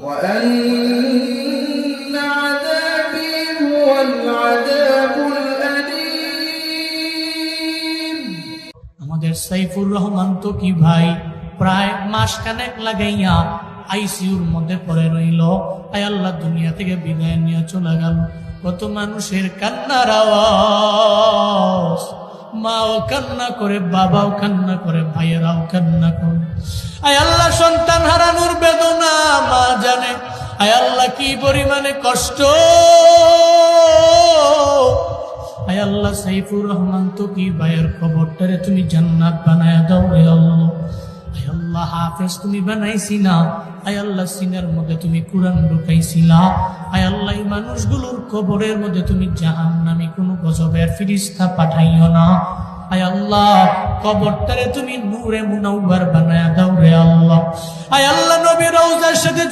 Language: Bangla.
وأن عذابي هو العذاب الأليم আমাদের সাইফুর রহমান তো কি ভাই প্রায় মাসখানেক লাগাইয়া আইসিইউর মধ্যে পড়ে রইল। আয় আল্লাহ দুনিয়া থেকে বিদায় নিয়ে চলে গেল। কত মানুষের কান্নার আওয়াজ, মাও কান্না করে, বাবাও কান্না করে, ভাইয়েরাও কান্না করে। আয় আল্লাহ সন্তান হারানোর বেদনা মা জানে। আয় আল্লাহ কি পরিমাণে কষ্ট। আয় আল্লাহ সাইফুর রহমান তো কি ভাইয়ের খবরটারে তুমি জান্নাত বানায়া দাও রে আল্লাহ। আয় আল্লাহ হাফেজ তুমি বানাইছি না। আয় আল্লাহ সিনার মধ্যে তুমি কুরআন ঢুকাইছিলা। আয় আল্লাহ এই মানুষগুলোর কবরের মধ্যে তুমি জাহান্নামী কোনো গজবের ফেরেশতা পাঠাইও না। আয় আল্লাহ কবরটারে তুমি নূরে মুনাওয়ার বানায়া দাও রে আল্লাহ। আয় আল্লাহ নবী রওজার সাথে